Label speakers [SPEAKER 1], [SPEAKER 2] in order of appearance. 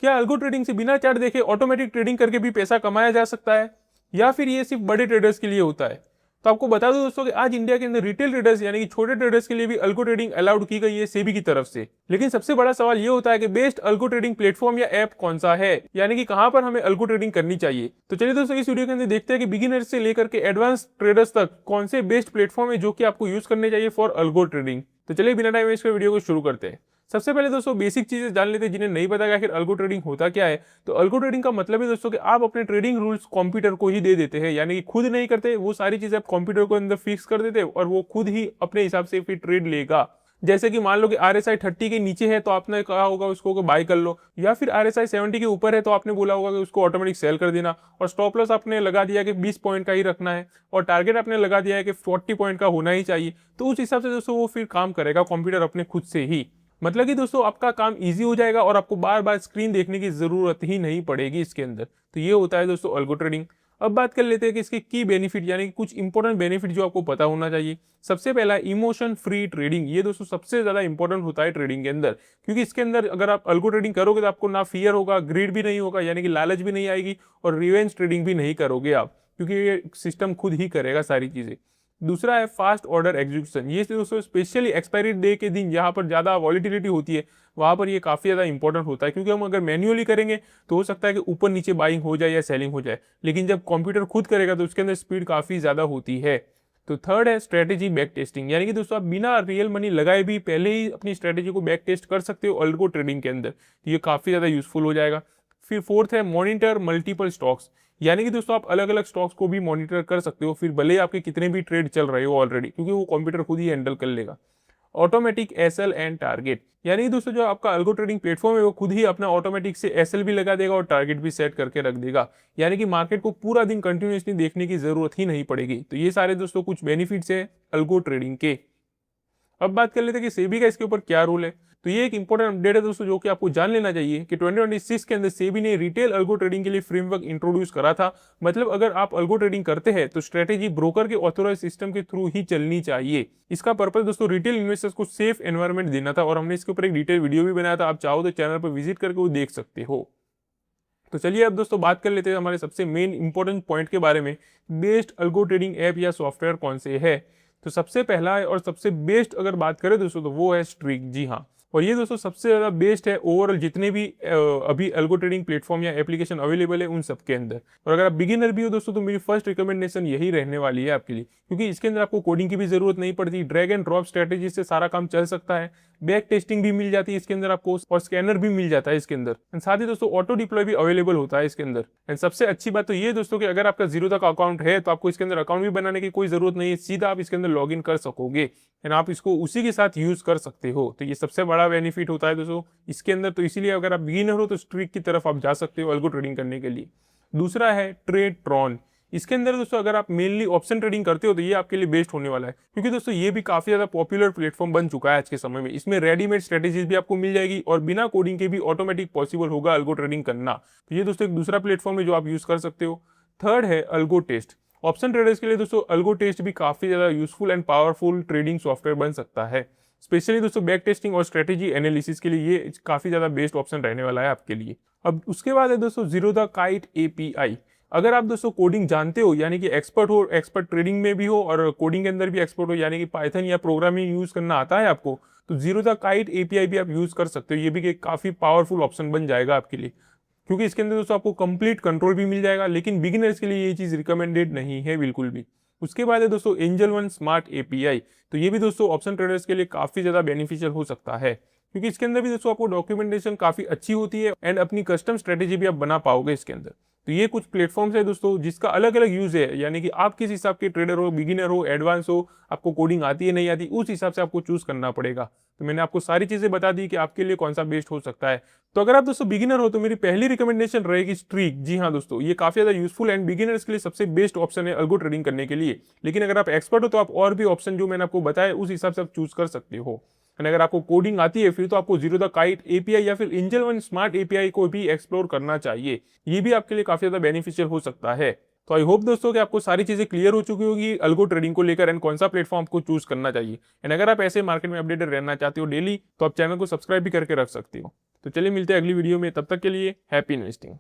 [SPEAKER 1] क्या algo trading से बिना चार्ट देखे ऑटोमेटिक ट्रेडिंग करके भी पैसा कमाया जा सकता है, या फिर ये सिर्फ बड़े ट्रेडर्स के लिए होता है? तो आपको बता दूं दोस्तों कि आज इंडिया के अंदर रिटेल ट्रेडर्स यानी कि छोटे ट्रेडर्स के लिए भी अल्गो ट्रेडिंग अलाउड की गई है सेबी की तरफ से। लेकिन सबसे बड़ा सवाल ये होता है कि बेस्ट अल्गो ट्रेडिंग प्लेटफॉर्म या ऐप कौन सा है, यानी कि कहां पर हमें अल्गो ट्रेडिंग करनी चाहिए। तो चलिए दोस्तों इस वीडियो के अंदर देखते हैं कि बिगिनर्स से लेकर के एडवांस ट्रेडर्स तक कौन से बेस्ट प्लेटफॉर्म है जो कि आपको यूज करने चाहिए फॉर अल्गो ट्रेडिंग। तो चलिए बिना टाइम वेस्ट कर वीडियो को शुरू करते हैं। सबसे पहले दोस्तों बेसिक चीजें जान लेते हैं जिन्हें नहीं पता कि आखिर अल्गो ट्रेडिंग होता क्या है। तो अल्गो ट्रेडिंग का मतलब है दोस्तों कि आप अपने ट्रेडिंग रूल्स कंप्यूटर को ही दे देते हैं, यानी कि खुद नहीं करते, वो सारी चीजें आप कंप्यूटर को अंदर फिक्स कर देते हैं और वो खुद ही अपने हिसाब से फिर ट्रेड लेगा। जैसे कि मान लो कि RSI 30 के नीचे है तो आपने कहा होगा उसको बाय कर लो, या फिर RSI 70 के ऊपर है तो आपने बोला होगा कि उसको ऑटोमेटिक सेल कर देना, और स्टॉप लॉस आपने लगा दिया कि 20 पॉइंट का ही रखना है, और टारगेट आपने लगा दिया है कि 40 पॉइंट का होना ही चाहिए। तो उस हिसाब से दोस्तों वो फिर काम करेगा कंप्यूटर अपने खुद से ही। मतलब कि दोस्तों आपका काम इजी हो जाएगा और आपको बार बार स्क्रीन देखने की जरूरत ही नहीं पड़ेगी इसके अंदर। तो ये होता है दोस्तों अल्गो ट्रेडिंग। अब बात कर लेते हैं कि इसके की बेनिफिट यानी कि कुछ इंपॉर्टेंट बेनिफिट जो आपको पता होना चाहिए। सबसे पहला इमोशन फ्री ट्रेडिंग। ये दोस्तों सबसे ज्यादा इंपॉर्टेंट होता है ट्रेडिंग के अंदर, क्योंकि इसके अंदर अगर आप अल्गो ट्रेडिंग करोगे तो आपको ना फियर होगा, ग्रीड भी नहीं होगा यानी कि लालच भी नहीं आएगी, और रिवेंज ट्रेडिंग भी नहीं करोगे आप, क्योंकि ये सिस्टम खुद ही करेगा सारी चीजें। दूसरा है फास्ट ऑर्डर एग्जीक्यूशन। ये दोस्तों स्पेशली एक्सपायरी डे के दिन जहां पर ज्यादा वॉलिटिलिटी होती है वहां पर ये काफी ज्यादा इंपॉर्टेंट होता है, क्योंकि हम अगर मैन्युअली करेंगे तो हो सकता है कि ऊपर नीचे बाइंग हो जाए या सेलिंग हो जाए, लेकिन जब कंप्यूटर खुद करेगा तो उसके अंदर स्पीड काफी ज्यादा होती है। तो थर्ड है स्ट्रेटेजी बैक टेस्टिंग, यानी कि दोस्तों आप बिना रियल मनी लगाए भी पहले ही अपनी स्ट्रेटेजी को बैक टेस्ट कर सकते हो अल्गो ट्रेडिंग के अंदर। तो ये काफी ज्यादा यूजफुल हो जाएगा। फिर फोर्थ है मॉनिटर मल्टीपल स्टॉक्स, यानी कि दोस्तों आप अलग अलग स्टॉक्स को भी मॉनिटर कर सकते हो, फिर भले ही आपके कितने भी ट्रेड चल रहे हो ऑलरेडी, क्योंकि वो कंप्यूटर खुद ही हैंडल कर लेगा। ऑटोमेटिक एसएल एंड टारगेट, यानी कि दोस्तों जो आपका अल्गो ट्रेडिंग प्लेटफॉर्म है वो खुद ही अपना ऑटोमेटिक से एसएल भी लगा देगा और टारगेट भी सेट करके रख देगा, यानी कि मार्केट को पूरा दिन कंटिन्यूसली देखने की जरूरत ही नहीं पड़ेगी। तो ये सारे दोस्तों कुछ बेनिफिट्स है अल्गो ट्रेडिंग के। अब बात कर लेते हैं कि सेबी का इसके ऊपर क्या रूल है। तो ये एक इंपॉर्टेंट अपडेट है दोस्तों जो कि आपको जान लेना चाहिए कि 2026 के अंदर सेबी ने रिटेल अल्गो ट्रेडिंग के लिए फ्रेमवर्क इंट्रोड्यूस करा था। मतलब अगर आप अल्गो ट्रेडिंग करते हैं तो स्ट्रेटेजी ब्रोकर के ऑथोराइज सिस्टम के थ्रू ही चलनी चाहिए। इसका पर्पस दोस्तों रिटेल इन्वेस्टर्स को सेफ एनवायरमेंट देना था, और हमने इसके ऊपर एक डिटेल वीडियो भी बनाया था, आप चाहो तो चैनल पर विजिट करके वो देख सकते हो। तो चलिए अब दोस्तों बात कर लेते हैं हमारे सबसे मेन इंपॉर्टेंट पॉइंट के बारे में, बेस्ट अल्गो ट्रेडिंग ऐप या सॉफ्टवेयर कौन से है। तो सबसे पहला है और सबसे बेस्ट अगर बात करें दोस्तों तो वो है स्ट्रीक। जी हाँ, और ये दोस्तों सबसे ज्यादा बेस्ट है ओवरऑल जितने भी अभी अल्गो ट्रेडिंग प्लेटफॉर्म या एप्लीकेशन अवेलेबल है उन सब के अंदर। और अगर आप बिगिनर भी हो दोस्तों तो मेरी फर्स्ट रिकमेंडेशन यही रहने वाली है आपके लिए, क्योंकि इसके अंदर आपको कोडिंग की भी जरूरत नहीं पड़ती, ड्रैग एंड ड्रॉप स्ट्रेटेजी से सारा काम चल सकता है, बैक टेस्टिंग भी मिल जाती है इसके अंदर आपको, और स्कैनर भी मिल जाता है इसके अंदर, एंड साथ ही दोस्तों ऑटो डिप्लॉय भी अवेलेबल होता है इसके अंदर। एंड सबसे अच्छी बात तो ये दोस्तों कि अगर आपका जीरो तक अकाउंट है तो आपको इसके अंदर अकाउंट भी बनाने की कोई जरूरत नहीं है, सीधा आप इसके अंदर लॉग इन कर सकोगे एंड आप इसको उसी के साथ यूज कर सकते हो। तो ये सबसे बड़ा बेनिफिट होता है दोस्तों इसके अंदर। तो इसीलिए अगर आप बिगिनर हो तो स्ट्रीक की तरफ आप जा सकते हो अल्गो ट्रेडिंग करने के लिए। दूसरा है ट्रेड ट्रॉन। इसके अंदर दोस्तों अगर आप मेनली ऑप्शन ट्रेडिंग करते हो तो ये आपके लिए बेस्ट होने वाला है, क्योंकि दोस्तों ये भी काफी ज्यादा पॉपुलर प्लेटफॉर्म बन चुका है आज के समय में। इसमें रेडीमेड स्ट्रेटेजीज भी आपको मिल जाएगी और बिना कोडिंग के भी ऑटोमेटिक पॉसिबल होगा अल्गो ट्रेडिंग करना। तो ये दोस्तों एक दूसरा प्लेटफॉर्म है जो आप यूज कर सकते हो। थर्ड है अल्गो टेस्ट। ऑप्शन ट्रेडर्स के लिए दोस्तों अल्गो टेस्ट भी काफी ज्यादा useful and powerful trading software बन सकता है। स्पेशली दोस्तों बैक टेस्टिंग और स्ट्रेटेजी एनालिसिस के लिए ये काफी ज्यादा बेस्ट ऑप्शन रहने वाला है आपके लिए। अब उसके बाद है दोस्तों जीरो द काइट API। अगर आप दोस्तों कोडिंग जानते हो यानी कि एक्सपर्ट हो, एक्सपर्ट ट्रेडिंग में भी हो और कोडिंग के अंदर भी एक्सपर्ट हो, यानी कि पाइथन या प्रोग्रामिंग यूज करना आता है आपको, तो जीरो द काइट API भी आप यूज कर सकते हो। ये भी एक काफी पावरफुल ऑप्शन बन जाएगा आपके लिए, क्योंकि इसके अंदर दोस्तों आपको कंप्लीट कंट्रोल भी मिल जाएगा, लेकिन बिगिनर्स के लिए ये चीज रिकमेंडेड नहीं है बिल्कुल भी। उसके बाद है दोस्तों एंजल वन स्मार्ट API। तो ये भी दोस्तों ऑप्शन ट्रेडर्स के लिए काफी ज्यादा बेनिफिशियल हो सकता है, क्योंकि इसके अंदर भी दोस्तों आपको डॉक्यूमेंटेशन काफी अच्छी होती है एंड अपनी कस्टम स्ट्रेटेजी भी आप बना पाओगे इसके अंदर। तो ये कुछ प्लेटफॉर्म्स है दोस्तों जिसका अलग अलग यूज है, यानी कि आप किस हिसाब के ट्रेडर हो, बिगिनर हो, एडवांस हो, आपको कोडिंग आती है नहीं आती, उस हिसाब से आपको चूज करना पड़ेगा। तो मैंने आपको सारी चीजें बता दी कि आपके लिए कौन सा बेस्ट हो सकता है। तो अगर आप दोस्तों बिगिनर हो तो मेरी पहली रिकमेंडेशन रहेगी स्ट्रीक। जी हाँ दोस्तों, ये काफी ज्यादा यूजफुल एंड बिगिनर्स के लिए सबसे बेस्ट ऑप्शन है अल्गो ट्रेडिंग करने के लिए। लेकिन अगर आप एक्सपर्ट हो तो आप और भी ऑप्शन जो मैंने आपको बताया उस हिसाब से आप चूज कर सकते हो। एंड अगर आपको कोडिंग आती है फिर तो आपको जीरो द काइट API या फिर एंजल वन स्मार्ट API को भी एक्सप्लोर करना चाहिए, ये भी आपके लिए काफी ज्यादा बेनिफिशियल हो सकता है। तो आई होप दोस्तों कि आपको सारी चीजें क्लियर हो चुकी होगी अल्गो ट्रेडिंग को लेकर एंड कौन सा प्लेटफॉर्म आपको चूज करना चाहिए। एंड अगर आप ऐसे मार्केट में अपडेटेड रहना चाहते हो डेली तो आप चैनल को सब्सक्राइब भी करके रख सकते हो। तो चलिए मिलते हैं अगली वीडियो में, तब तक के लिए हैप्पी इन्वेस्टिंग।